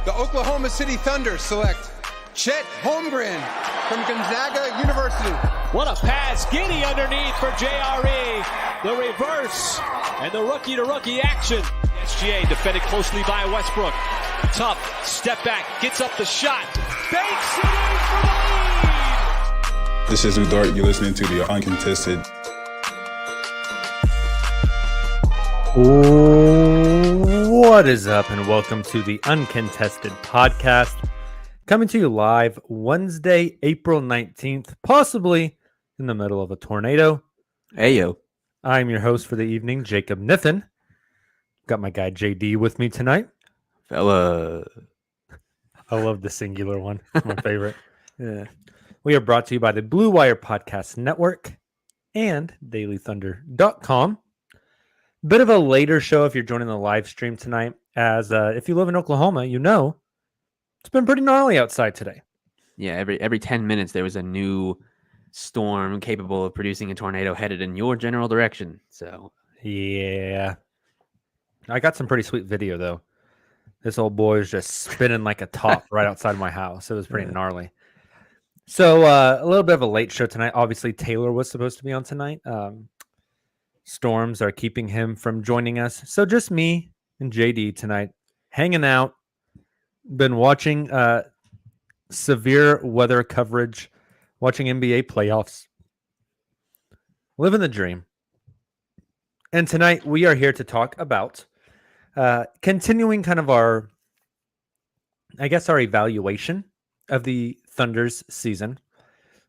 The Oklahoma City Thunder select Chet Holmgren from Gonzaga University. What a pass. Giddy underneath for JRE. The reverse and the rookie-to-rookie action. SGA defended closely by Westbrook. Tough. Step back. Gets up the shot. Banks it in for the lead. This is Udart. You're listening to the Uncontested. What is up, and welcome to the Uncontested podcast, coming to you live Wednesday, April 19th, possibly in the middle of a tornado. Hey, yo. I'm your host for the evening, Jacob Niffen. Got my guy JD with me tonight. Fella. I love the singular one. It's my favorite. Yeah. We are brought to you by the Blue Wire Podcast Network and DailyThunder.com. Bit of a later show if you're joining the live stream tonight, as if you live in Oklahoma, you know it's been pretty gnarly outside today. Yeah, every 10 minutes there was a new storm capable of producing a tornado headed in your general direction. So yeah, I got some pretty sweet video though. This old boy is just spinning like a top right outside my house. It was pretty gnarly. So a little bit of a late show tonight. Obviously, Taylor was supposed to be on tonight. Storms are keeping him from joining us. So just me and JD tonight, hanging out. Been watching severe weather coverage, watching NBA playoffs. Living the dream. And tonight we are here to talk about continuing kind of our evaluation of the Thunder's season.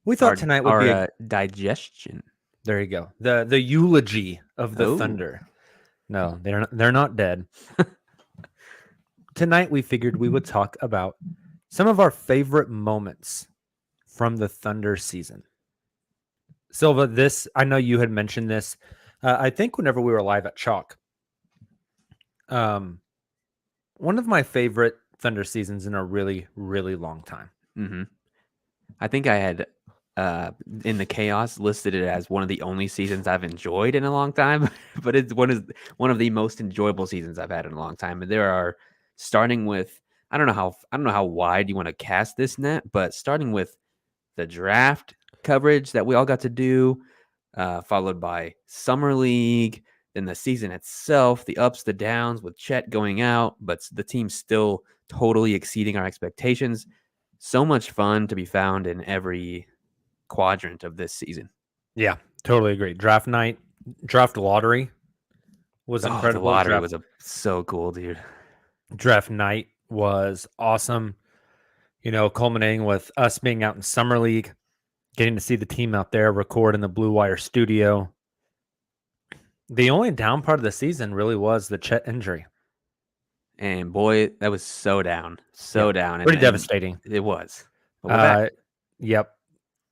We thought tonight would be a digestion. There you go. The eulogy of the Thunder. No, they're not dead. Tonight we figured we would talk about some of our favorite moments from the Thunder season. Silva, I know you had mentioned this. I think whenever we were live at Chalk. One of my favorite Thunder seasons in a really, really long time. Mm-hmm. I think I had in the chaos listed it as one of the only seasons I've enjoyed in a long time, but it's one of the most enjoyable seasons I've had in a long time. And there are, starting with, I don't know how wide you want to cast this net, but starting with the draft coverage that we all got to do, followed by Summer League, then the season itself, the ups, the downs with Chet going out, but the team still totally exceeding our expectations. So much fun to be found in every quadrant of this season. Yeah, totally agree. Draft night, draft lottery was incredible. The lottery was so cool, dude. Draft night was awesome. You know, culminating with us being out in Summer League, getting to see the team out there record in the Blue Wire studio. The only down part of the season really was the Chet injury. And boy, that was so down. Down. Pretty devastating. It was. But we're back. Yep.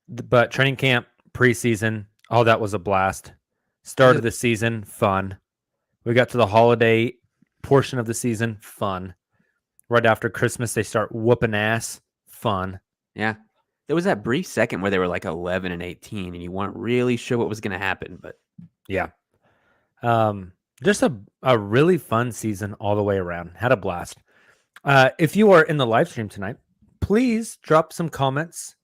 But training camp, preseason, all that was a blast. Start of the season, fun. We got to the holiday portion of the season, fun. Right after Christmas, they start whooping ass, fun. Yeah. There was that brief second where they were like 11 and 18, and you weren't really sure what was going to happen. But yeah. Just a really fun season all the way around. Had a blast. If you are in the live stream tonight, please drop some comments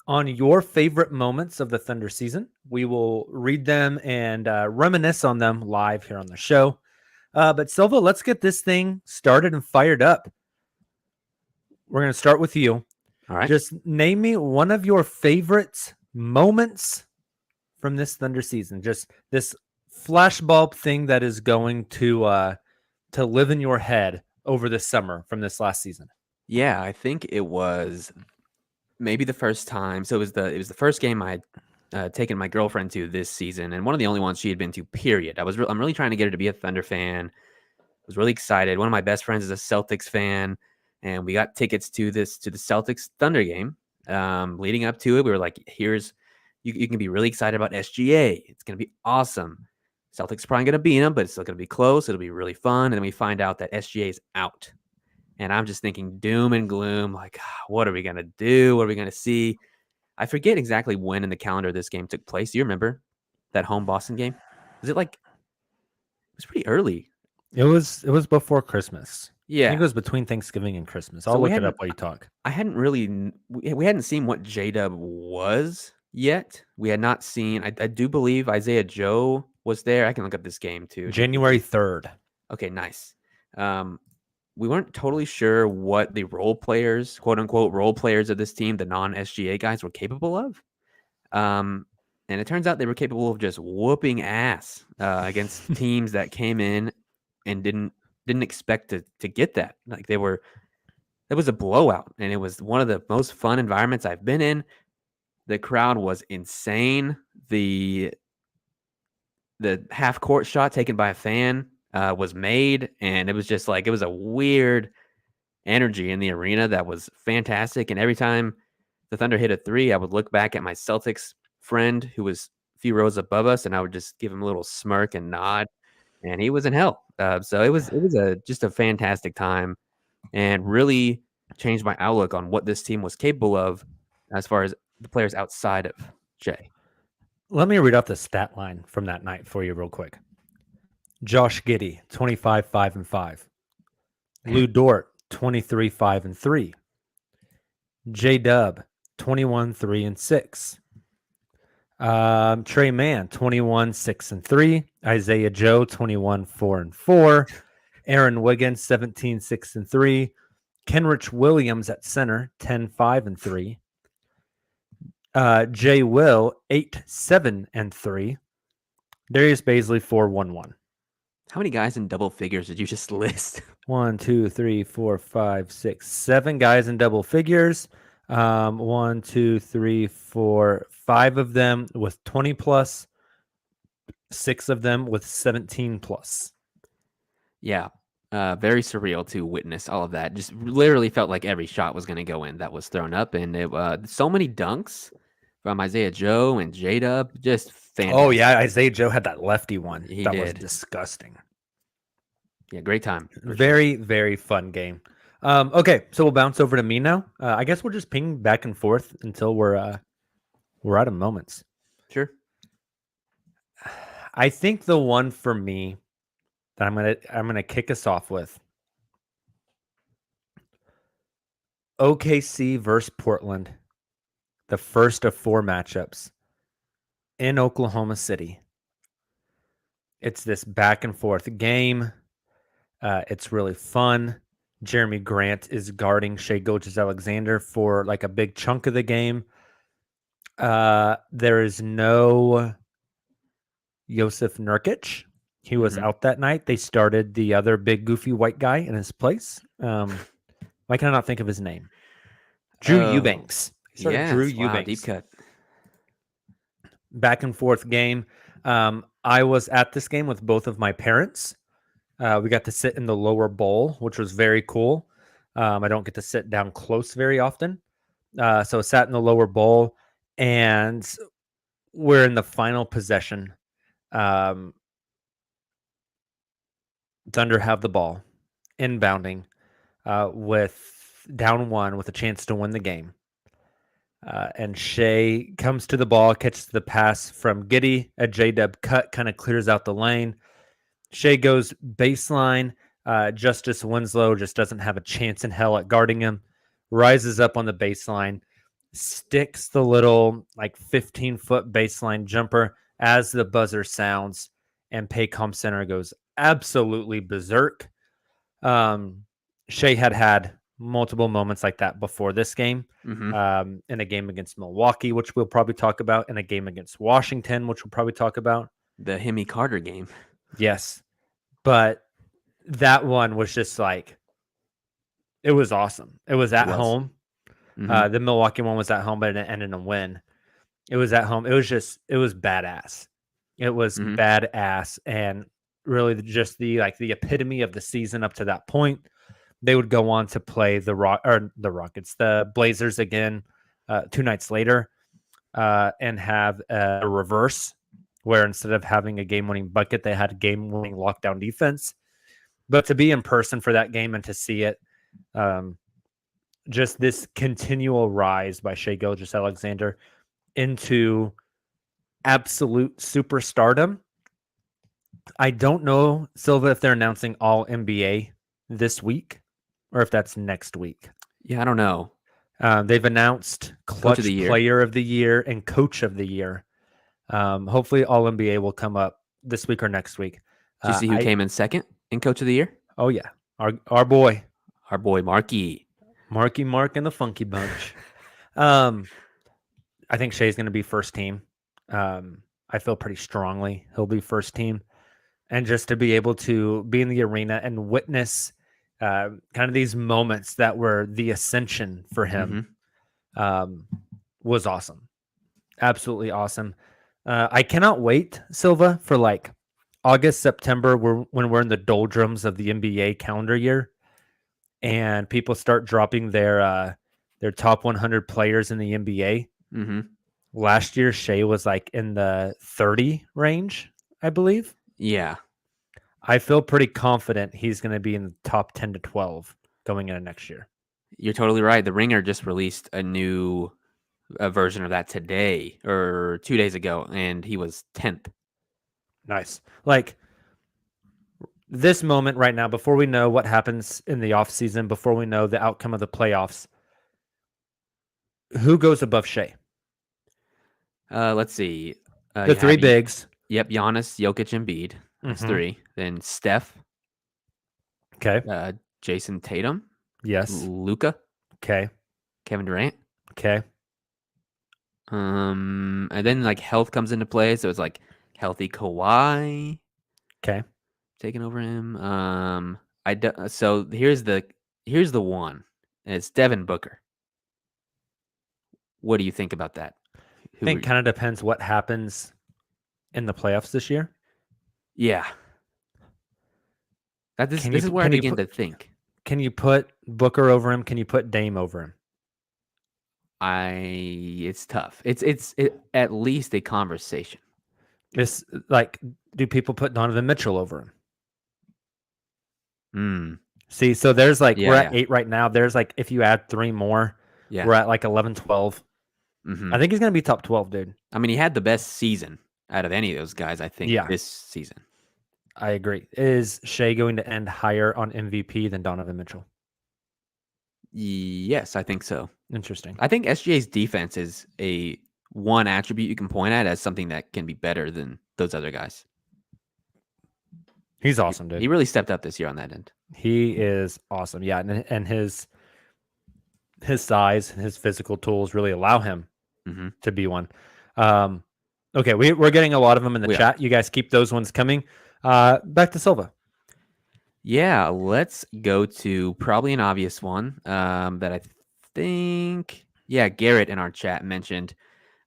on your favorite moments of the Thunder season. We will read them and reminisce on them live here on the show. But Silva, let's get this thing started and fired up. We're going to start with you. All right. Just name me one of your favorite moments from this Thunder season. Just this flashbulb thing that is going to live in your head over the summer from this last season. Yeah, I think it was maybe the first time. So it was the first game I taken my girlfriend to this season, and one of the only ones she had been to. Period. I'm really trying to get her to be a Thunder fan. Was really excited. One of my best friends is a Celtics fan, and we got tickets to the Celtics Thunder game. Leading up to it, we were like, "Here's you can be really excited about SGA. It's gonna be awesome. Celtics probably gonna beat them, but it's still gonna be close. It'll be really fun." And then we find out that SGA is out, and I'm just thinking doom and gloom. Like, what are we gonna do? What are we gonna see? I forget exactly when in the calendar this game took place. Do you remember that home Boston game? Was it like it was pretty early? It was before Christmas. I Yeah. think it was between Thanksgiving and Christmas. So I'll we look it hadn't- up while you talk. I hadn't really we hadn't seen what J-Dub was yet. We had not seen. I do believe Isaiah Joe was there. I can look up this game too. January 3rd. Okay, nice. We weren't totally sure what the role players, quote unquote, role players of this team, the non-SGA guys, were capable of. And it turns out they were capable of just whooping ass against teams that came in and didn't expect to get that. Like it was a blowout, and it was one of the most fun environments I've been in. The crowd was insane. The half court shot taken by a fan was made, and it was just like it was a weird energy in the arena that was fantastic. And every time the Thunder hit a three, I would look back at my Celtics friend who was a few rows above us, and I would just give him a little smirk and nod, and he was in hell. So it was just a fantastic time, and really changed my outlook on what this team was capable of as far as the players outside of Jay. Let me read off the stat line from that night for you real quick. Josh Giddey, 25, 5, and 5. Lou Dort, 23, 5, and 3. J-Dub, 21, 3, and 6. Trey Mann, 21, 6, and 3. Isaiah Joe, 21, 4, and 4. Aaron Wiggins, 17, 6, and 3. Kenrich Williams at center, 10, 5, and 3. Jay Will, 8, 7, and 3. Darius Baisley, 4, 1, 1. How many guys in double figures did you just list? 1, 2, 3, 4, 5, 6, 7 guys in double figures. 1, 2, 3, 4, 5 of them with 20 plus, 6 of them with 17 plus. Yeah. Very surreal to witness all of that. Just literally felt like every shot was going to go in that was thrown up. And so many dunks from Isaiah Joe and J-Dub. Just fantastic. Oh, yeah. Isaiah Joe had that lefty one. He that was did. disgusting. Yeah, great time. Very, very fun game. Okay, so we'll bounce over to me now. I guess we'll just ping back and forth until we're out of moments. Sure. I think the one for me that I'm gonna kick us off with, OKC versus Portland, the first of 4 matchups in Oklahoma City. It's this back and forth game. It's really fun. Jeremy Grant is guarding Shai Gilgeous-Alexander for like a big chunk of the game. There is no Yusuf Nurkic. He was out that night. They started the other big goofy white guy in his place. Why can I not think of his name? Drew Eubanks. Yeah, Drew wow, Eubanks. deep cut. Back and forth game. I was at this game with both of my parents. We got to sit in the lower bowl, which was very cool. I don't get to sit down close very often. So I sat in the lower bowl, and we're in the final possession. Thunder have the ball, inbounding, with down 1 with a chance to win the game. And Shai comes to the ball, catches the pass from Giddey. A J-Dub cut kind of clears out the lane. Shai goes baseline. Justice Winslow just doesn't have a chance in hell at guarding him. Rises up on the baseline, sticks the little like 15-foot baseline jumper as the buzzer sounds, and Paycom Center goes absolutely berserk. Shai had multiple moments like that before this game. In a game against Milwaukee, which we'll probably talk about, in a game against Washington, which we'll probably talk about. The Hemi Carter game. Yes. But that one was just like, it was awesome. It was at home. The Milwaukee one was at home, but it ended in a win. It was at home. It was badass. It was Mhm. badass, and really just the epitome of the season up to that point. They would go on to play the Rockets, the Blazers again 2 nights later, and have a reverse where instead of having a game-winning bucket, they had a game-winning lockdown defense. But to be in person for that game and to see it, just this continual rise by Shai Gilgeous-Alexander into absolute superstardom. I don't know, Silva, if they're announcing all NBA this week or if that's next week. Yeah, I don't know. They've announced Coach of the Clutch Year. Player of the Year and Coach of the Year. Hopefully, all NBA will come up this week or next week. Did you see who came in second in Coach of the Year? Oh yeah, our boy Our boy Marky. Marky Mark and the Funky Bunch. I think Shai's going to be first team. I feel pretty strongly he'll be first team, and just to be able to be in the arena and witness kind of these moments that were the ascension for him was awesome. Absolutely awesome. I cannot wait, Silva, for like August, September, when we're in the doldrums of the NBA calendar year, and people start dropping their top 100 players in the NBA. Mm-hmm. Last year, Shai was like in the 30 range, I believe. Yeah. I feel pretty confident he's going to be in the top 10 to 12 going into next year. You're totally right. The Ringer just released a new version of that today or 2 days ago, and he was 10th. Nice. Like this moment right now, before we know what happens in the offseason, before we know the outcome of the playoffs, who goes above Shai? Let's see. The three bigs. Yep, Giannis, Jokic, Embiid. That's three. Then Steph. Okay. Jason Tatum. Yes. Luka. Okay. Kevin Durant. Okay. And then like health comes into play, so it's like healthy Kawhi. Okay. Taking over him. So here's the one. It's Devin Booker. What do you think about that? I think kind of depends what happens in the playoffs this year. Yeah. This is where I begin to think. Can you put Booker over him? Can you put Dame over him? It's tough. It's at least a conversation. It's like, do people put Donovan Mitchell over him? See, so there's like, we're at 8 right now. There's like, if you add 3 more, we're at like 11, 12. I think he's going to be top 12, dude. I mean, he had the best season out of any of those guys, I think, this season. I agree. Is Shai going to end higher on MVP than Donovan Mitchell? Yes, I think so. Interesting. I think SGA's defense is a one attribute you can point at as something that can be better than those other guys. He's awesome, dude. He really stepped up this year on that end. He is awesome. Yeah, and his size and his physical tools really allow him to be one. Okay, we're getting a lot of them in the chat. You guys keep those ones coming. Back to Silva. Yeah, let's go to probably an obvious one that I think, Garrett in our chat mentioned.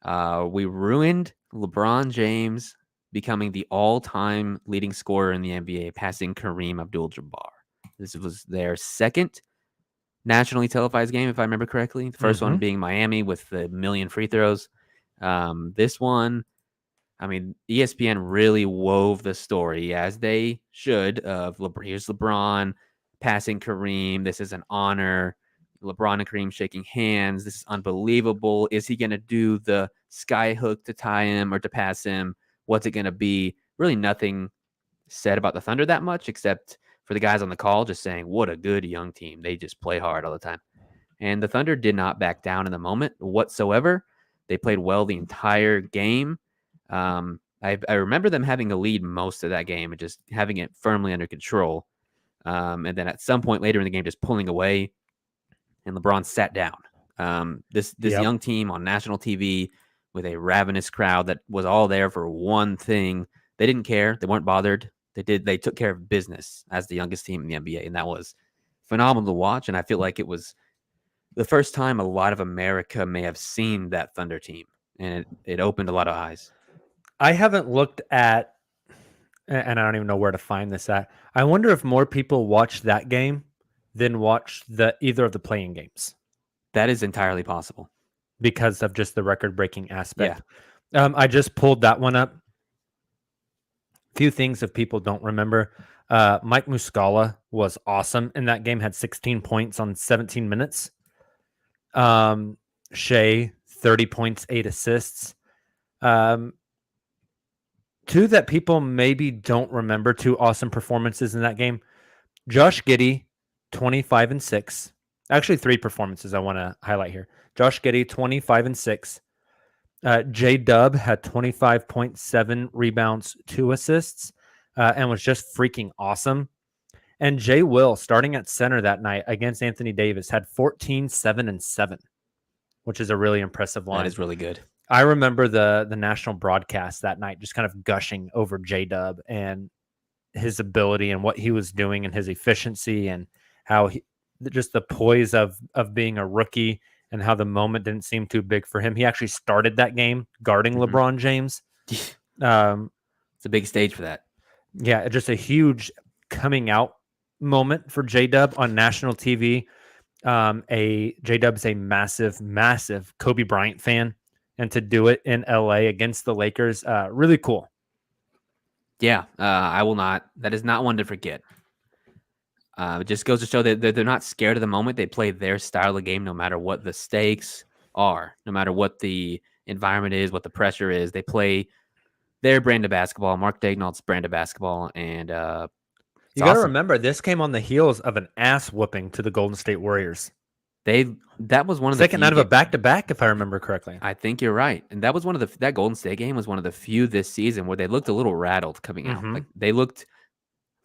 We ruined LeBron James becoming the all-time leading scorer in the NBA, passing Kareem Abdul-Jabbar. This was their second nationally televised game, if I remember correctly. The first one being Miami with the million free throws. This one, I mean, ESPN really wove the story, as they should, of here's LeBron passing Kareem. This is an honor. LeBron and Kareem shaking hands. This is unbelievable. Is he going to do the sky hook to tie him or to pass him? What's it going to be? Really nothing said about the Thunder that much, except for the guys on the call just saying, what a good young team. They just play hard all the time. And the Thunder did not back down in the moment whatsoever. They played well the entire game. I remember them having a lead most of that game and just having it firmly under control. And then at some point later in the game, just pulling away, and LeBron sat down. This young team on national TV with a ravenous crowd that was all there for one thing. They didn't care. They weren't bothered. They took care of business as the youngest team in the NBA, and that was phenomenal to watch. And I feel like it was the first time a lot of America may have seen that Thunder team and it opened a lot of eyes. I haven't looked at, and I don't even know where to find this at. I wonder if more people watch that game than watch either of the playing games That is entirely possible. because of just the record-breaking aspect. I just pulled that one up. Few things if people don't remember. Mike Muscala was awesome in that game, had 16 points on 17 minutes. Shea, 30 points, 8 assists. Two that people maybe don't remember, two awesome performances in that game. Josh Giddey, 25 and 6. Actually, 3 performances I want to highlight here. Josh Giddey, 25 and 6. J-Dub had 25.7 rebounds, 2 assists, and was just freaking awesome. And Jay Will, starting at center that night against Anthony Davis, had 14, 7, and 7, which is a really impressive line. That is really good. I remember the national broadcast that night just kind of gushing over J-Dub and his ability and what he was doing and his efficiency and how just the poise of being a rookie and how the moment didn't seem too big for him. He actually started that game guarding LeBron James. It's a big stage for that. Yeah, just a huge coming out moment for J-Dub on national TV. J-Dub's a massive, massive Kobe Bryant fan. And to do it in LA against the Lakers, really cool. Yeah, I will not. That is not one to forget. It just goes to show that they're not scared of the moment. They play their style of game no matter what the stakes are, no matter what the environment is, what the pressure is. They play their brand of basketball, Mark Daignault's brand of basketball. And you got to remember, this came on the heels of an ass whooping to the Golden State Warriors. That was one of the second night of a back-to-back, if I remember correctly. I think you're right, and that was that Golden State game was one of the few this season where they looked a little rattled coming out. Like they looked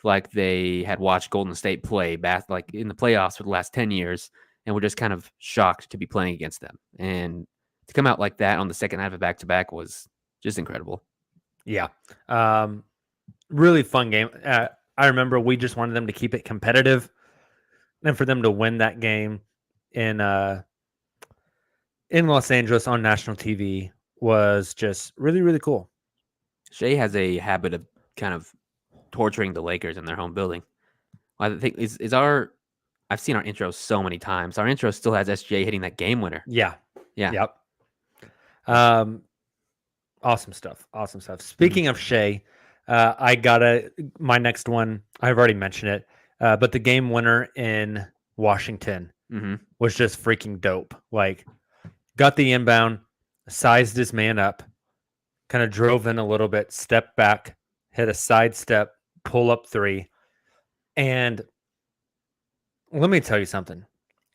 like they had watched Golden State play back, like in the playoffs for the last 10 years, and were just kind of shocked to be playing against them. And to come out like that on the second night of a back-to-back was just incredible. Yeah, really fun game. I remember we just wanted them to keep it competitive, and for them to win that game in Los Angeles on national TV was just really, really cool. Shea has a habit of kind of torturing the Lakers in their home building. I think I've seen our intro so many times. Our intro still has SGA hitting that game winner. Yeah. Yep. Awesome stuff. Speaking of Shea, I got my next one. I've already mentioned it, but the game winner in Washington was just freaking dope. Like, got the inbound, sized his man up, kind of drove in a little bit, stepped back, hit a sidestep, pull up 3. And let me tell you something.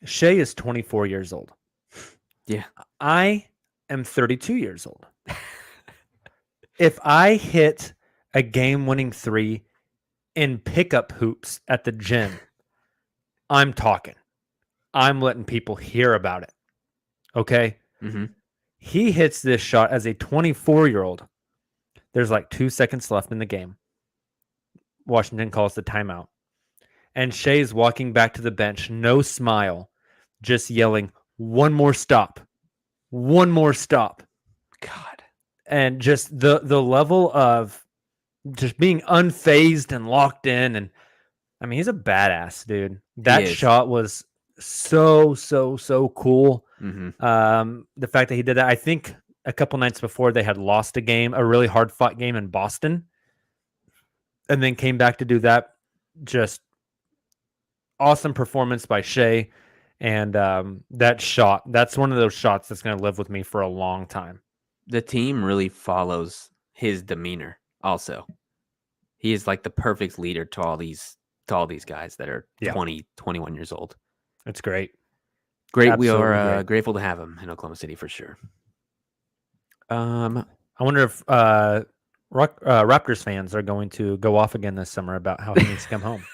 Shea is 24 years old. Yeah. I am 32 years old. If I hit a game-winning 3 in pickup hoops at the gym, I'm talking. I'm letting people hear about it. Okay? He hits this shot as a 24-year-old. There's like 2 seconds left in the game. Washington calls the timeout. And Shea's walking back to the bench, no smile, just yelling, "One more stop. One more stop." God. And just the level of just being unfazed and locked in. And I mean, he's a badass, dude. That shot was so cool. The fact that he did that, I think a couple nights before they had lost a game, a really hard fought game in Boston, and then came back to do that. Just awesome performance by Shea. And that shot, that's one of those shots that's going to live with me for a long time. The team really follows his demeanor also. He is like the perfect leader to all these guys that are 20, 21 years old. It's great. Great. Absolutely, we are grateful to have him in Oklahoma City for sure. I wonder if Raptors fans are going to go off again this summer about how he needs to come home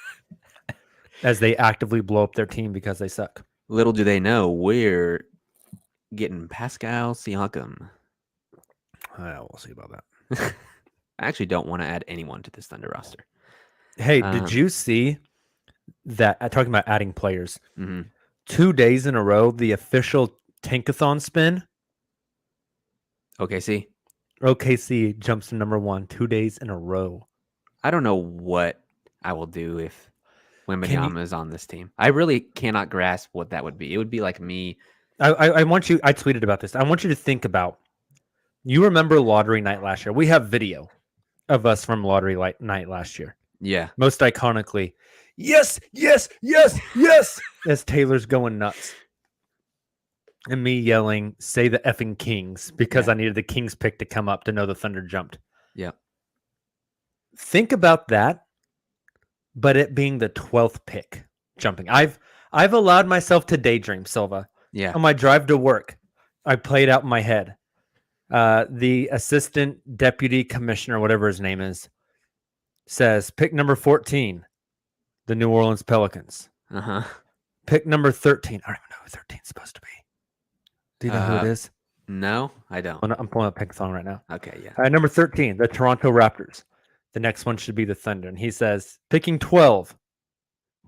as they actively blow up their team because they suck. Little do they know we're getting Pascal Siakam. We'll see about that. I actually don't want to add anyone to this Thunder roster. Hey, did you see that? Talking about adding players, 2 days in a row, the official Tankathon spin. OKC. OKC jumps to number 1 2 days in a row. I don't know what I will do if Can you- Wembanyama is on this team. I really cannot grasp what that would be. It would be like me. I want you. I tweeted about this. I want you to think about. You remember lottery night last year? We have video of us from lottery night last year. Yeah. Most iconically, yes, yes, yes, yes, as Taylor's going nuts. And me yelling, say the effing Kings, because Yeah. I needed the Kings pick to come up to know the Thunder jumped. Yeah. Think about that, but it being the 12th pick jumping. I've allowed myself to daydream, Silva. Yeah. On my drive to work, I played out in my head. The assistant deputy commissioner, whatever his name is, says pick number 14, the New Orleans Pelicans. Uh-huh. Pick number 13. I don't even know who 13 is supposed to be. Do you know who it is? No, I don't. I'm pulling up pick song right now. Okay, yeah. Number 13, the Toronto Raptors. The next one should be the Thunder. And he says, picking 12,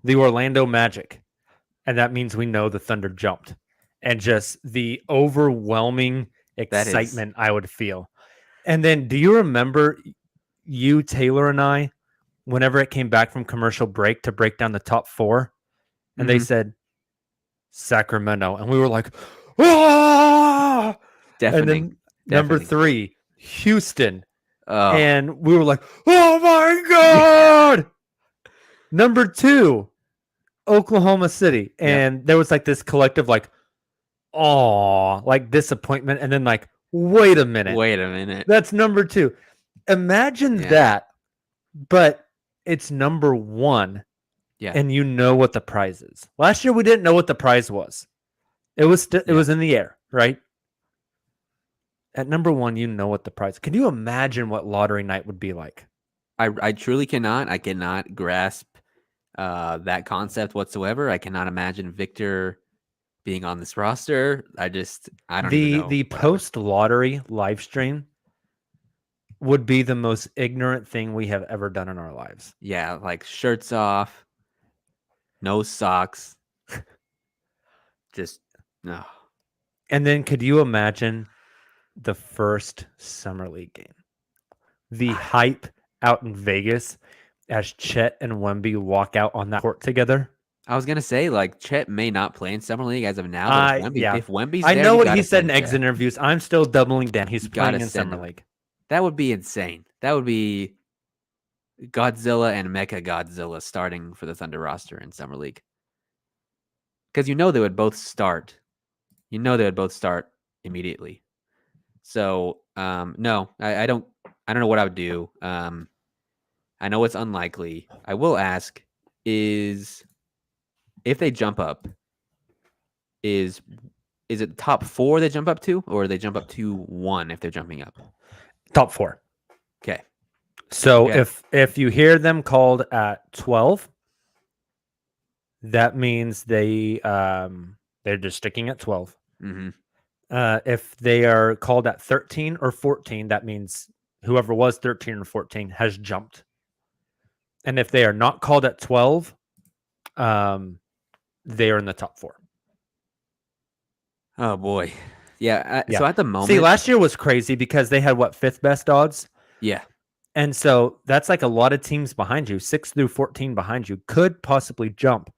the Orlando Magic. And that means we know the Thunder jumped. And just the overwhelming excitement I would feel. And then do you remember you, Taylor, and I, whenever it came back from commercial break to break down the top 4, and they said Sacramento, and we were like, ah! Deafening. And then number Deafening. 3, Houston. Oh, And we were like, oh my God. Number 2, Oklahoma City. And there was like this collective, like, oh, like disappointment. And then like, wait a minute. That's number 2. Imagine that, but it's number 1. Yeah. And you know what the prize is. Last year, we didn't know what the prize was. It was it was in the air, right? At number 1, you know what the prize. Can you imagine what lottery night would be like? I truly cannot. I cannot grasp that concept whatsoever. I cannot imagine Victor being on this roster. I don't even know. The post lottery live stream would be the most ignorant thing we have ever done in our lives. Yeah, like shirts off, no socks. Just no. And then could you imagine the first summer league game? The hype out in Vegas as Chet and Wemby walk out on that court together. I was gonna say, like, Chet may not play in summer league as of now. But if Wemby's I there, know you what gotta he said in send exit Chet. interviews. I'm still doubling down. He's gotta playing in send summer him. league. That would be insane. That would be Godzilla and Mecha Godzilla starting for the Thunder roster in summer league. Because they would both start. They would both start immediately. So no, I don't know what I would do. I know it's unlikely. I will ask: is if they jump up, is it top 4 they jump up to, or they jump up to 1 if they're jumping up? Top 4. Okay. So Okay. if you hear them called at 12, that means they're just sticking at 12. Mm-hmm. If they are called at 13 or 14, that means whoever was 13 or 14 has jumped. And if they are not called at 12, they are in the top 4. Oh boy. Yeah. Yeah. So at the moment, See, last year was crazy because they had 5th best odds. yeah. And so that's like a lot of teams behind you, 6 through 14 behind you could possibly jump.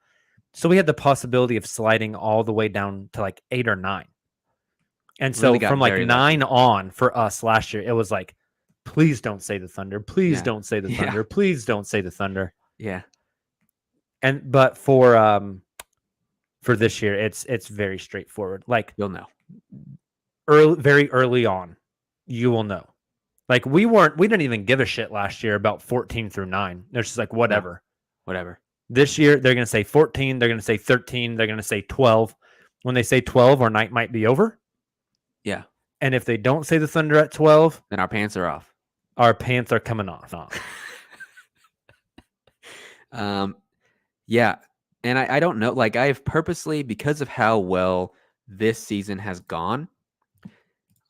So we had the possibility of sliding all the way down to like 8 or 9. And so Really got from like very 9 on for us last year, it was like, please don't say the Thunder. Please Yeah. don't say the Yeah. Thunder. Please don't say the Thunder. Yeah. But for this year, it's very straightforward. Like You'll know. very early on, you will know. Like we didn't even give a shit last year about 14 through 9. It's just like whatever. Whatever. This year they're going to say 14, they're going to say 13, they're going to say 12. When they say 12, our night might be over. Yeah. And if they don't say the Thunder at 12, Then our pants are off. our pants are coming off. Yeah. And I don't know. Like, I've purposely, because of how well this season has gone,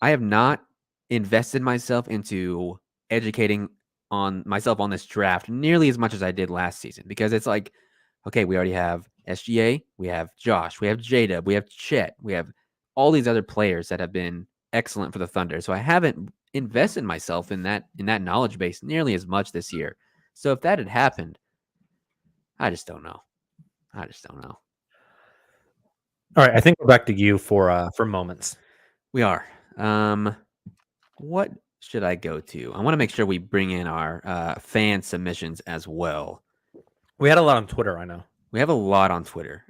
I have not invested myself into educating on myself on this draft nearly as much as I did last season, because it's like, okay, we already have SGA, we have Josh, we have J-Dub, we have Chet, we have all these other players that have been excellent for the Thunder. So I haven't invested myself in that knowledge base nearly as much this year. So if that had happened, I just don't know. All right, I think we're back to you for moments. We are. What should I go to? I want to make sure we bring in our fan submissions as well. We had a lot on Twitter, I know. We have a lot on Twitter.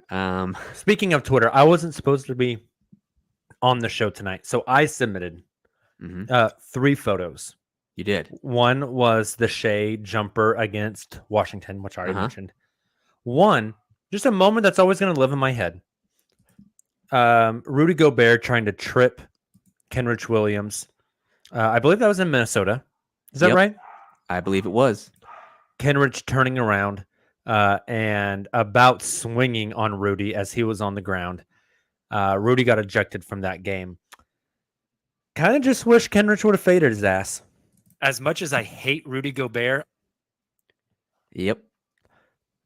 Speaking of Twitter, I wasn't supposed to be on the show tonight, so I submitted 3 photos. You did. One was the Shea jumper against Washington, which I already mentioned. One, just a moment that's always going to live in my head. Rudy Gobert trying to trip Kenrich Williams. I believe that was in Minnesota. Is that right? I believe it was. Kenrich turning around and about swinging on Rudy as he was on the ground. Rudy got ejected from that game. Kind of just wish Kenrich would have faded his ass. As much as I hate Rudy Gobert. Yep.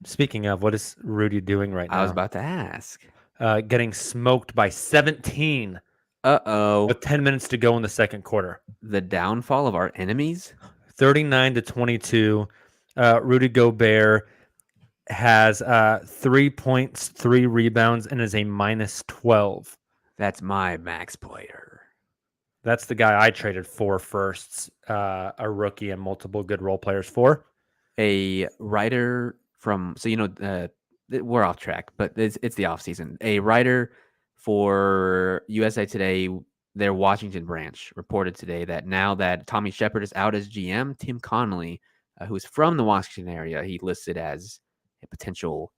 Speaking of, what is Rudy doing right now? I was about to ask. Getting smoked by 17. Uh-oh. With 10 minutes to go in the second quarter. The downfall of our enemies? 39-22. Rudy Gobert has 3 points, 3 rebounds, and is a -12. That's my max player. That's the guy I traded 4 firsts, a rookie, and multiple good role players for. A writer from, we're off track, but it's the off season. A writer for USA Today, their Washington branch, reported today that now that Tommy Shepard is out as GM, Tim Connolly, who's from the Washington area, he listed as a potential.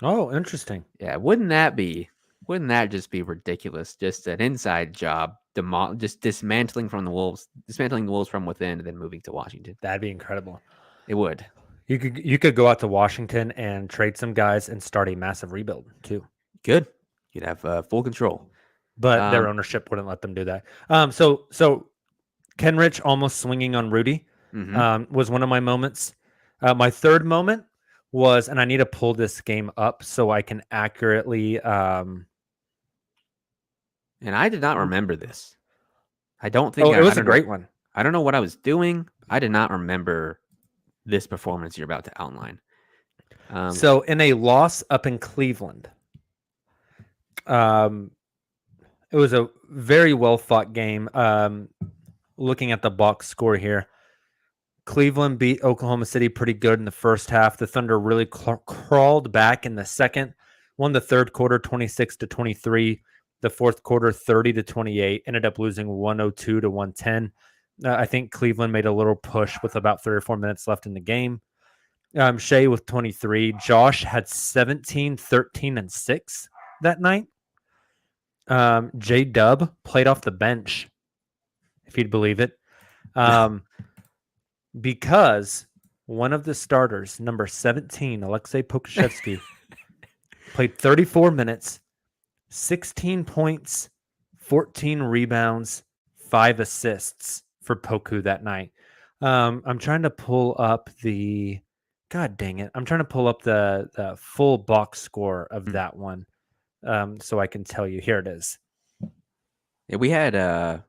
Oh, interesting. Yeah, wouldn't that just be ridiculous? Just an inside job, just dismantling the Wolves from within, and then moving to Washington. That'd be incredible. It would. You could go out to Washington and trade some guys and start a massive rebuild too. Good. You'd have full control. But their ownership wouldn't let them do that. So Kenrich almost swinging on Rudy was one of my moments. My third moment was, and I need to pull this game up so I can accurately. And I did not remember this. I don't think it was a great one. I don't know what I was doing. I did not remember this performance you're about to outline. So in a loss up in Cleveland, it was a very well fought game. Looking at the box score here, Cleveland beat Oklahoma City pretty good in the first half. The Thunder really crawled back in the second, won the third quarter 26-23, the fourth quarter 30-28, ended up losing 102-110. I think Cleveland made a little push with about 3 or 4 minutes left in the game. Shea with 23. Josh had 17, 13, and 6 that night. J-Dub played off the bench, if you'd believe it. Because one of the starters, number 17, Alexei Pokusevsky, played 34 minutes, 16 points, 14 rebounds, 5 assists for Poku that night. I'm trying to pull up the full box score of that one, so I can tell you. Here it is. Yeah, we had a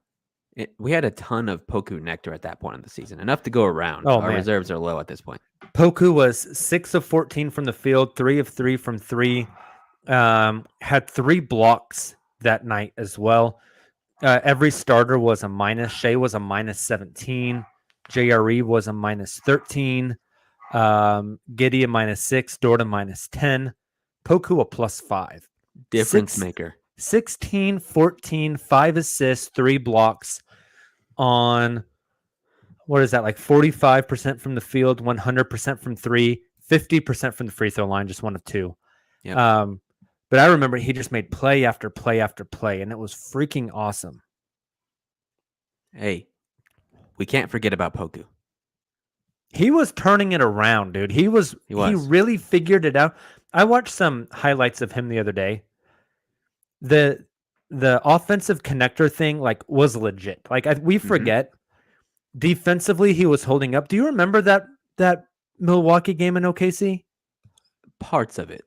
ton of Poku nectar at that point in the season, enough to go around. Oh, Our man. reserves are low at this point. Poku was 6 of 14 from the field, 3 of 3 from 3. Had 3 blocks that night as well. Every starter was a minus. Shea was a -17. JRE was a -13. Giddy a -6. Dort a -10. Poku a +5. Difference maker. 16, 14, 5 assists, 3 blocks on, what is that, like 45% from the field, 100% from 3, 50% from the free throw line, just 1 of 2. Yep. But I remember he just made play after play after play, and it was freaking awesome. Hey, we can't forget about Poku. He was turning it around, dude. He really figured it out. I watched some highlights of him the other day. The offensive connector thing was legit. We forget. Defensively, he was holding up. Do you remember that Milwaukee game in OKC? Parts of it.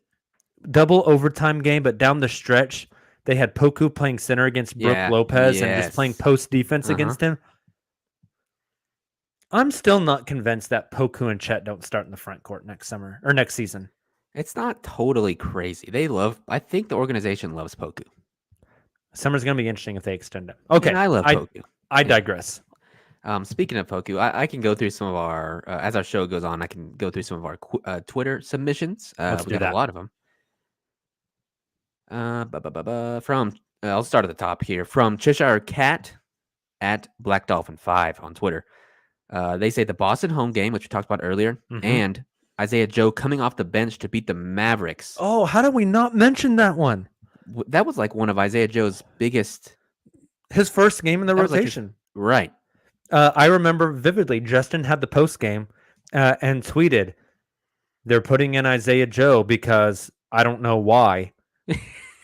Double overtime game, but down the stretch, they had Poku playing center against Brooke Yeah, Lopez and just playing yes. post defense Uh-huh. against him. I'm still not convinced that Poku and Chet don't start in the front court next summer or next season. It's not totally crazy. I think the organization loves Poku. Summer's going to be interesting if they extend it. Okay. And I love Poku. I digress. Speaking of Poku, I can go through some of our, as our show goes on, I can go through some of our Twitter submissions. Let's We do got that. a lot of them. I'll start at the top here. From Cheshire Cat at Black Dolphin 5 on Twitter. They say the Boston home game, which we talked about earlier, and Isaiah Joe coming off the bench to beat the Mavericks. Oh, how did we not mention that one? That was like one of Isaiah Joe's biggest. His first game in the That was like rotation. Right. I remember vividly, Justin had the post game and tweeted, they're putting in Isaiah Joe because I don't know why.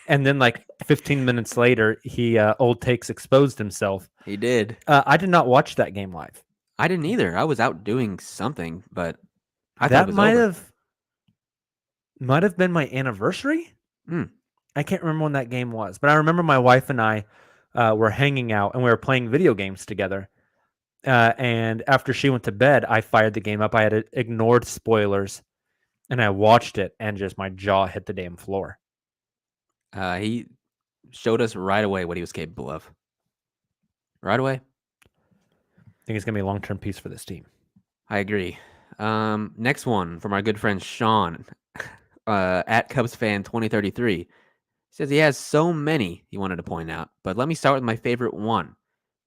And then like 15 minutes later, he old takes exposed himself. He did. I did not watch that game live. I didn't either. I was out doing something, but I thought That it was might over. have been my anniversary. Hmm. I can't remember when that game was, but I remember my wife and I were hanging out and we were playing video games together. And after she went to bed, I fired the game up. I had ignored spoilers, and I watched it, and just my jaw hit the damn floor. He showed us right away what he was capable of. Right away. I think it's gonna be a long-term piece for this team. I agree. Next one from our good friend Sean at Cubs fan 2033. Says he has so many he wanted to point out, but let me start with my favorite one.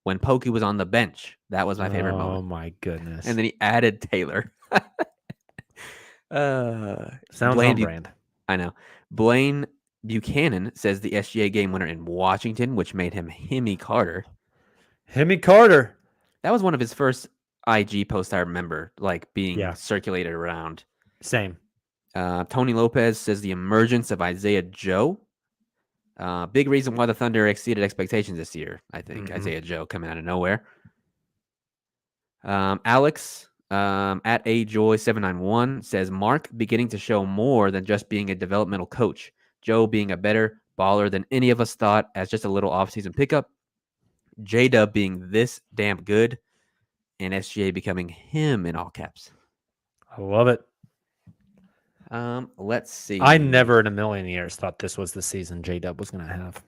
When Pokey was on the bench, that was my favorite moment. Oh my goodness! And then he added Taylor. Sounds Blaine on brand. I know. Blaine Buchanan says the SGA game winner in Washington, which made him Himmy Carter. Himmy Carter. That was one of his first IG posts I remember, like being Yeah. circulated around. Same. Tony Lopez says the emergence of Isaiah Joe. Big reason why the Thunder exceeded expectations this year, I think. Isaiah Joe coming out of nowhere. Alex at ajoy791 says Mark beginning to show more than just being a developmental coach. Joe being a better baller than any of us thought as just a little offseason pickup. J-Dub being this damn good. And SGA becoming him in all caps. I love it. Let's see. I never in a million years thought this was the season J-Dub was going to have.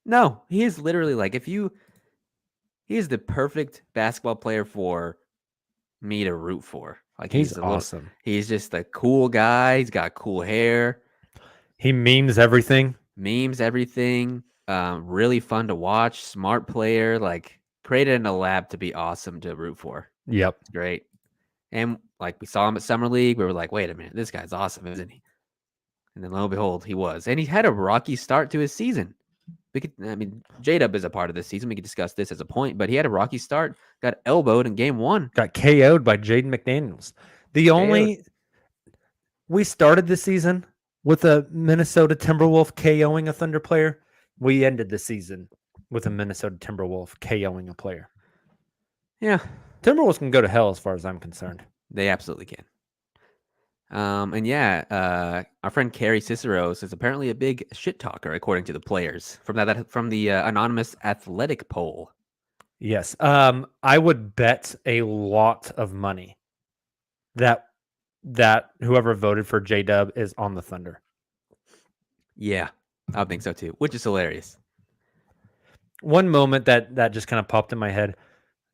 No, he is literally like he is the perfect basketball player for me to root for. Like He's awesome. He's just a cool guy. He's got cool hair. He memes everything. Really fun to watch. Smart player. Like created in a lab to be awesome to root for. Yep. Great. And like we saw him at Summer League, we were like, wait a minute, this guy's awesome, isn't he? And then lo and behold, he was. And he had a rocky start to his season. J-Dub is a part of this season. We could discuss this as a point, but he had a rocky start, got elbowed in game 1. Got KO'd by Jaden McDaniels. We started the season with a Minnesota Timberwolf KOing a Thunder player. We ended the season with a Minnesota Timberwolf KOing a player. Yeah. Timberwolves can go to hell as far as I'm concerned. They absolutely can. Our friend Carrie Cicero says apparently a big shit talker according to the players from the anonymous athletic poll. Yes. I would bet a lot of money that whoever voted for J-Dub is on the Thunder. Yeah, I would think so too, which is hilarious. One moment that just kind of popped in my head.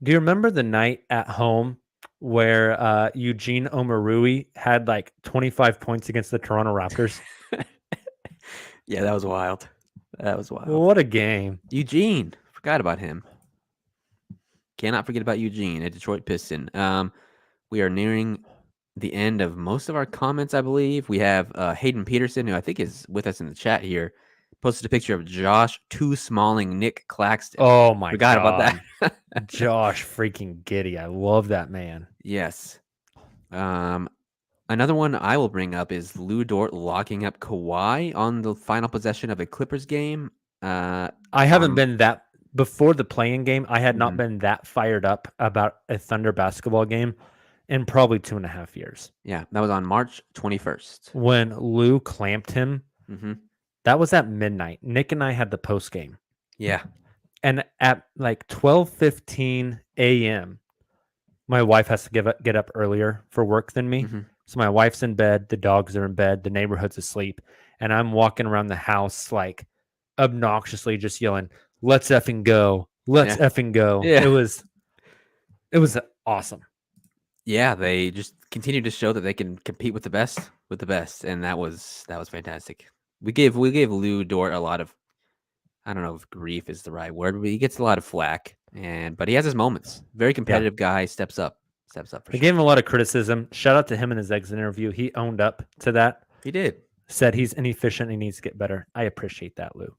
Do you remember the night at home where Eugene Omarui had like 25 points against the Toronto Raptors? Yeah, that was wild. What a game. Eugene, forgot about him. Cannot forget about Eugene, a Detroit Piston. We are nearing the end of most of our comments, I believe. We have Hayden Peterson, who I think is with us in the chat here, posted a picture of Josh Too Smalling Nick Claxton. Oh my Forgot God. about that. Josh freaking Giddey. I love that man. Yes. Another one I will bring up is Lou Dort locking up Kawhi on the final possession of a Clippers game. I haven't been that before the playing game. I had not been that fired up about a Thunder basketball game in probably 2.5 years. Yeah, that was on March 21st. When Lou clamped him That was at midnight. Nick and I had the post game. Yeah. And at like 12:15 a.m., my wife has to get up earlier for work than me. Mhm. So my wife's in bed, the dogs are in bed, the neighborhood's asleep, and I'm walking around the house like obnoxiously just yelling, "Let's effing go. Let's Yeah. effing go." Yeah. It was awesome. Yeah, they just continue to show that they can compete with the best, and that was fantastic. We gave Lou Dort a lot of, I don't know if grief is the right word, but he gets a lot of flack, but he has his moments. Very competitive guy, steps up for I sure. gave him a lot of criticism. Shout out to him in his exit interview. He owned up to that. He did. Said he's inefficient. He needs to get better. I appreciate that, Lou.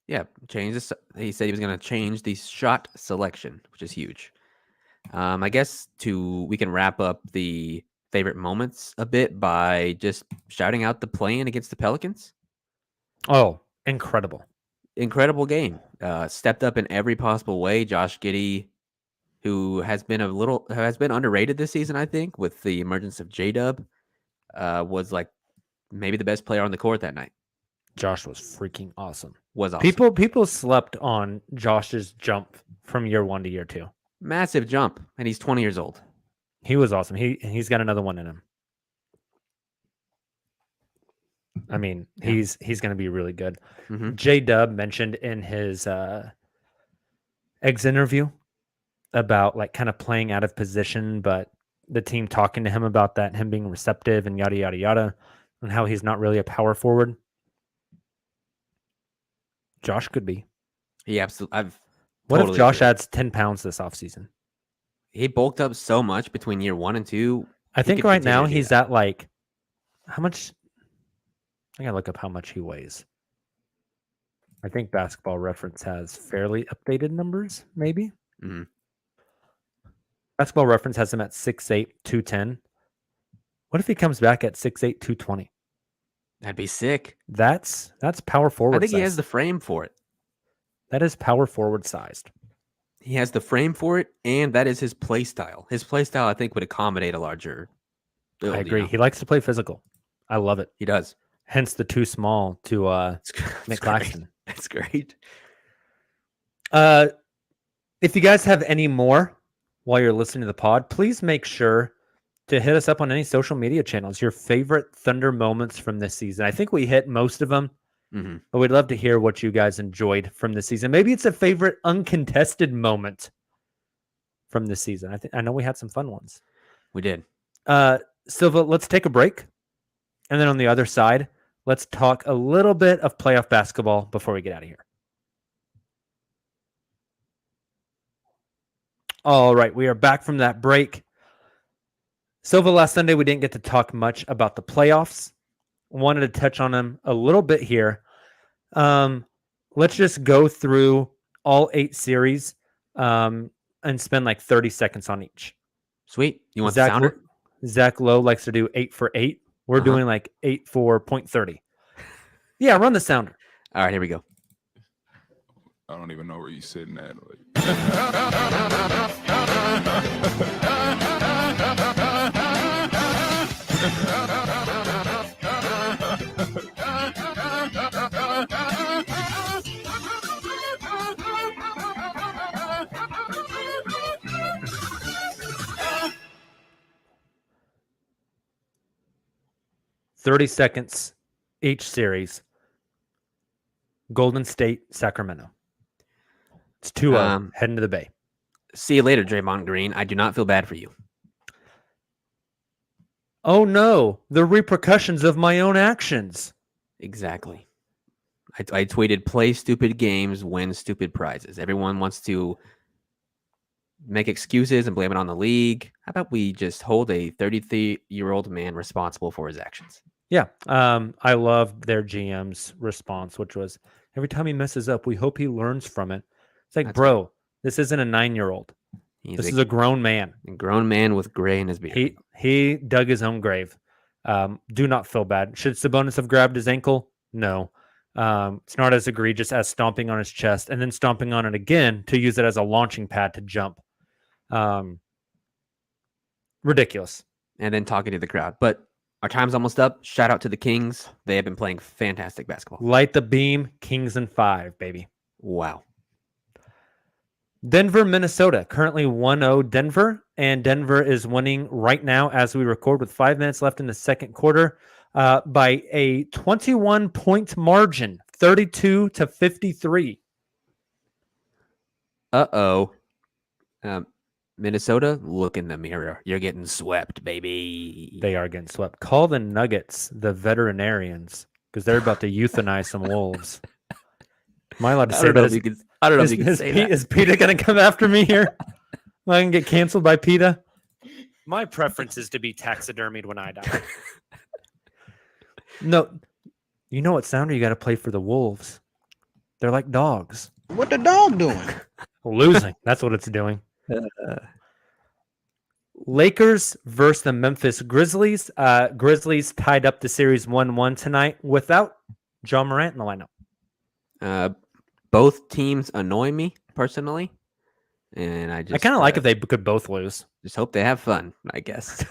Yeah, change this. He said he was going to change the shot selection, which is huge. I guess we can wrap up the favorite moments a bit by just shouting out the play-in against the Pelicans. Oh, incredible. Incredible game. Stepped up in every possible way. Josh Giddey, who has been underrated this season, I think, with the emergence of J-Dub, was like maybe the best player on the court that night. Josh was freaking awesome. Was awesome. People slept on Josh's jump from year 1 to year 2. Massive jump, and he's 20 years old. He was awesome. He's got another one in him. I mean, he's going to be really good. Mhm. J-Dub mentioned in his exit interview about like kind of playing out of position, but the team talking to him about that, and him being receptive and yada, yada, yada, and how he's not really a power forward. Josh could be. He absolutely. What if Josh adds 10 pounds this offseason? He bulked up so much between year 1 and 2. I think right now he's at like, how much? I gotta look up how much he weighs. I think Basketball Reference has fairly updated numbers, maybe. Mhm. Basketball Reference has him at 6'8", 210. What if he comes back at 6'8", 220? That'd be sick. That's power forward. I think sized. he has the frame for it. That is power forward sized. He has the frame for it, and that is his play style. His play style, I think, would accommodate a larger build. I agree. You know? He likes to play physical. I love it. He does. Hence the too small to Nick Claxton. That's great. If you guys have any more while you're listening to the pod, please make sure to hit us up on any social media channels. Your favorite Thunder moments from this season. I think we hit most of them, but we'd love to hear what you guys enjoyed from this season. Maybe it's a favorite uncontested moment from this season. I know we had some fun ones. We did. Silva, let's take a break. And then on the other side, let's talk a little bit of playoff basketball before we get out of here. All right, we are back from that break. Silva, last Sunday, we didn't get to talk much about the playoffs. Wanted to touch on them a little bit here. Let's just go through all 8 series and spend like 30 seconds on each. Sweet. You want the sounder? Zach Lowe likes to do 8 for 8. We're doing like 8 for 0.30. Yeah, run the sounder. All right, here we go. I don't even know where you're sitting at. 30 seconds each series. Golden State, Sacramento. It's 2-0 heading to the Bay. See you later, Draymond Green. I do not feel bad for you. Oh no, the repercussions of my own actions. Exactly. I tweeted, play stupid games, win stupid prizes. Everyone wants to make excuses and blame it on the league. How about we just hold a 33-year-old man responsible for his actions? Yeah. I love their GM's response, which was, every time he messes up, we hope he learns from it. It's like, bro, this isn't a 9-year-old. This is a grown man. A grown man with gray in his beard. He dug his own grave. Do not feel bad. Should Sabonis have grabbed his ankle? No. It's not as egregious as stomping on his chest and then stomping on it again to use it as a launching pad to jump. Ridiculous. And then talking to the crowd. But Our time's almost up. Shout out to the Kings. They have been playing fantastic basketball. Light the beam, Kings in 5, baby. Wow. Denver, Minnesota, currently 1-0 Denver, and Denver is winning right now as we record with 5 minutes left in the second quarter by a 21-point margin, 32-53. Uh-oh. Minnesota, look in the mirror. You're getting swept, baby. They are getting swept. Call the Nuggets the veterinarians because they're about to euthanize some wolves. Am I allowed to say that? I don't know if you can say that. Is PETA going to come after me here? Am I going to get canceled by PETA? My preference is to be taxidermied when I die. No, you know what, Sounder? You got to play for the wolves. They're like dogs. What the dog doing? Losing. That's what it's doing. Lakers versus the Memphis Grizzlies. Grizzlies tied up the series 1-1 tonight without John Morant in the lineup. Both teams annoy me personally, and I kind of like if they could both lose. Just hope they have fun, I guess.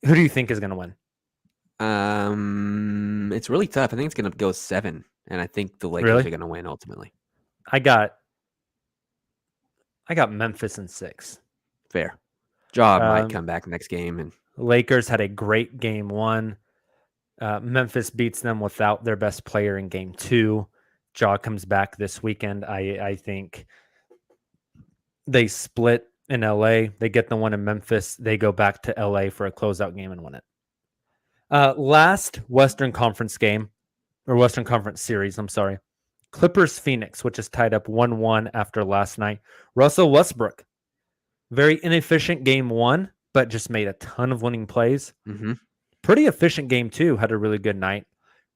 Who do you think is going to win? It's really tough. I think it's going to go 7, and I think the Lakers are going to win ultimately. I got Memphis in 6. Fair. Ja might come back next game, and Lakers had a great game 1. Memphis beats them without their best player in game 2. Ja comes back this weekend. I think they split in LA. They get the one in Memphis. They go back to LA for a closeout game and win it. Last Western Conference game, or Western Conference series, I'm sorry. Clippers Phoenix, which is tied up 1-1 after last night. Russell Westbrook, very inefficient game 1, but just made a ton of winning plays. Mm-hmm. Pretty efficient game 2, had a really good night.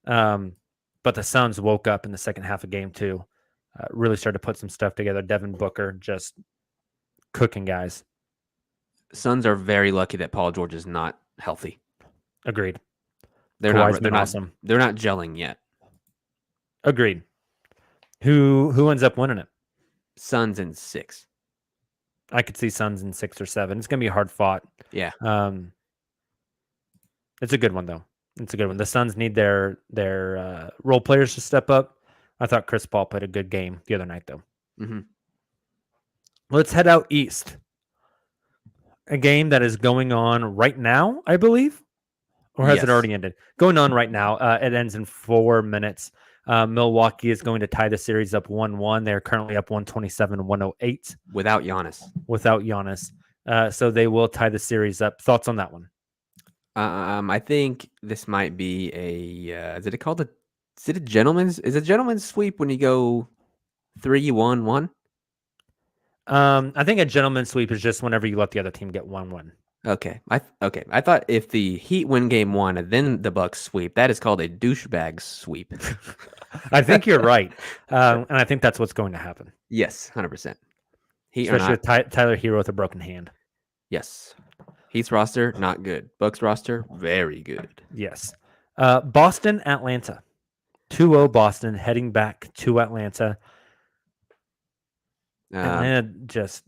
But the Suns woke up in the second half of game 2. Really started to put some stuff together. Devin Booker just cooking guys. Suns are very lucky that Paul George is not healthy. Agreed. They're Kawhi's not awesome. They're not gelling yet. Agreed. Who ends up winning it? Suns in 6. I could see Suns in 6 or 7. It's gonna be hard fought. Yeah. It's a good one though. It's a good one. The Suns need their role players to step up. I thought Chris Paul played a good game the other night though. Mm-hmm. Let's head out east. A game that is going on right now, I believe. Or has it already ended? Going on right now. It ends in 4 minutes. Milwaukee is going to tie the series up 1-1. They're currently up 127-108. Without Giannis. Without Giannis. So they will tie the series up. Thoughts on that one? I think this might be is it a gentleman's sweep when you go 3-1-1? I think a gentleman's sweep is just whenever you let the other team get 1-1. Okay. I thought if the Heat win game 1 and then the Bucks sweep, that is called a douchebag sweep. I think you're right. And I think that's what's going to happen. Yes, 100%. Especially with Tyler Hero with a broken hand. Yes. Heat's roster, not good. Bucks roster, very good. Yes. Boston, Atlanta. 2-0 Boston, heading back to Atlanta. Atlanta just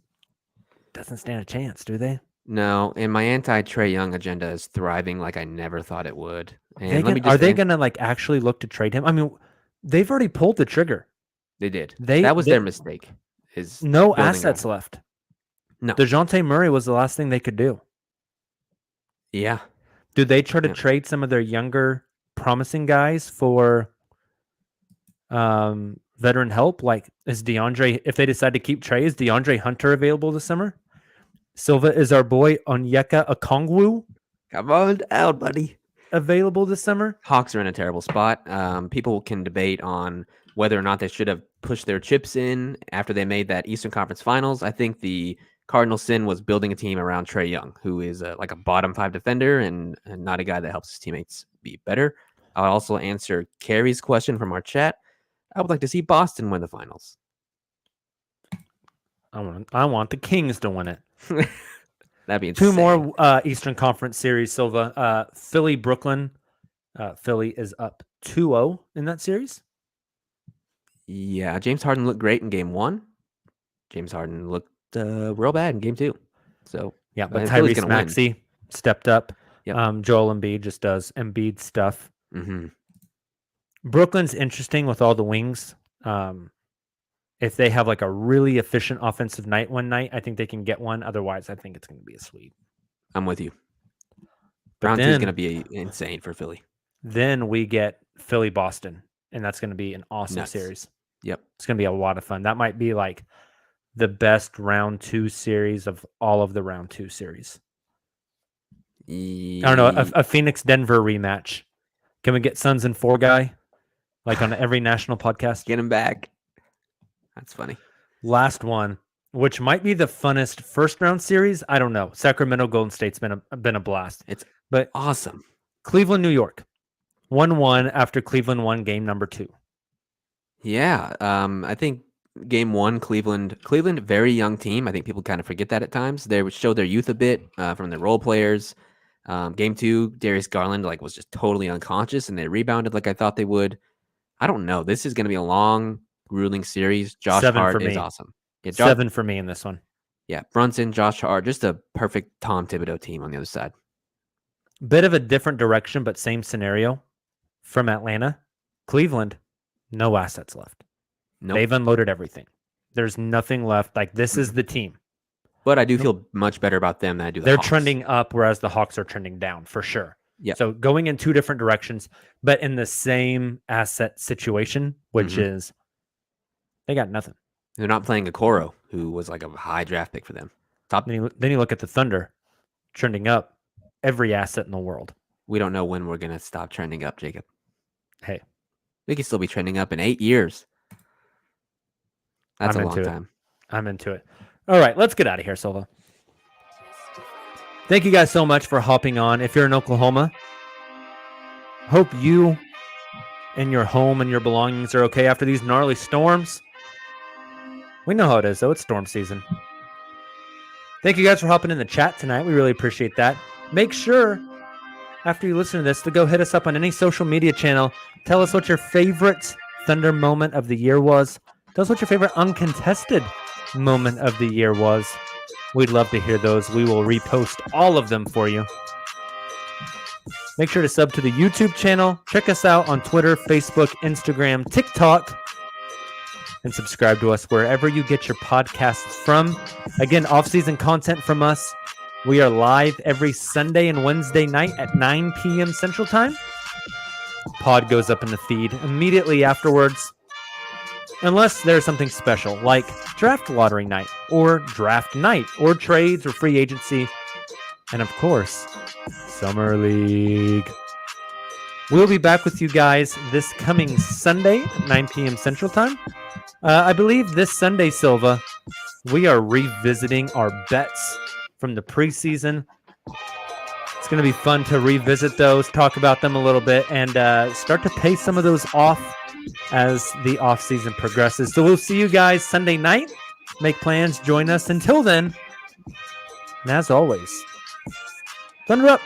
doesn't stand a chance, do they? No, and my anti-Trae Young agenda is thriving like I never thought it would. And are they going to actually look to trade him? I mean, they've already pulled the trigger. They did. That was their mistake. Is no assets left. No. DeJounte Murray was the last thing they could do. Yeah. Do they try to trade some of their younger, promising guys for veteran help? Like, is DeAndre, if they decide to keep Trae, is DeAndre Hunter available this summer? Silva is our boy Onyeka Okongwu. Come on out, buddy. Available this summer? Hawks are in a terrible spot. People can debate on whether or not they should have pushed their chips in after they made that Eastern Conference Finals. I think the Cardinal sin was building a team around Trae Young, who is like a bottom 5 defender and not a guy that helps his teammates be better. I'll also answer Carrie's question from our chat. I would like to see Boston win the finals. I want the Kings to win it. That'd be insane. 2 more Eastern Conference series, Silva. Philly, Brooklyn. Philly is up 2-0 in that series. Yeah, James Harden looked great in game 1. James Harden looked real bad in game 2. So yeah, but Tyrese Maxey stepped up. Yep. Joel Embiid just does Embiid stuff. Mm-hmm. Brooklyn's interesting with all the wings. If they have like a really efficient offensive night one night, I think they can get one. Otherwise, I think it's going to be a sweep. I'm with you. But Round 2 is then, going to be insane for Philly. then we get Philly Boston, and that's going to be an awesome Nuts. series. Yep. It's going to be a lot of fun. That might be like the best round 2 series of all of the round 2 series. I don't know, a Phoenix Denver rematch. Can we get Suns and 4 guy like on every national podcast? Get him back. That's funny. Last one, which might be the funnest first round series. I don't know. Sacramento Golden State's been a blast. It's but awesome. Cleveland New York 1-1 after Cleveland won game number 2. Yeah, I think game 1, Cleveland, very young team. I think people kind of forget that at times. They would show their youth a bit from their role players. Game 2, Darius Garland was just totally unconscious, and they rebounded like I thought they would. I don't know. This is going to be a long, grueling series. Josh 7 Hart for me. is awesome. Yeah, 7 for me in this one. Yeah, Brunson, Josh Hart, just a perfect Tom Thibodeau team on the other side. Bit of a different direction, but same scenario from Atlanta. Cleveland, no assets left. Nope. They've unloaded everything. There's nothing left. Like, this is the team. But I do feel much better about them than I do the They're Hawks. trending up, whereas the Hawks are trending down for sure. Yep. So going in 2 different directions, but in the same asset situation, which is they got nothing. They're not playing Okoro, who was like a high draft pick for them. Then you look at the Thunder, trending up, every asset in the world. We don't know when we're going to stop trending up, Jacob. Hey. We can still be trending up in 8 years. That's a long time. I'm into it. All right, let's get out of here, Silva. Thank you guys so much for hopping on. If you're in Oklahoma, hope you and your home and your belongings are okay after these gnarly storms. We know how it is, though. It's storm season. Thank you guys for hopping in the chat tonight. We really appreciate that. Make sure, after you listen to this, to go hit us up on any social media channel. Tell us what your favorite Thunder moment of the year was. Tell us what your favorite uncontested moment of the year was. We'd love to hear those. We will repost all of them for you. Make sure to sub to the YouTube channel. Check us out on Twitter, Facebook, Instagram, TikTok, and subscribe to us wherever you get your podcasts from. Again, off-season content from us. We are live every Sunday and Wednesday night at 9 p.m. Central Time. Pod goes up in the feed immediately afterwards. Unless there's something special, like draft lottery night, or draft night, or trades, or free agency, and of course, Summer League. We'll be back with you guys this coming Sunday at 9 p.m. Central Time. I believe this Sunday, Silva, we are revisiting our bets from the preseason. It's going to be fun to revisit those, talk about them a little bit, and start to pay some of those off as the off-season progresses. So we'll see you guys Sunday night. Make plans, join us. Until then, and as always, Thunder up!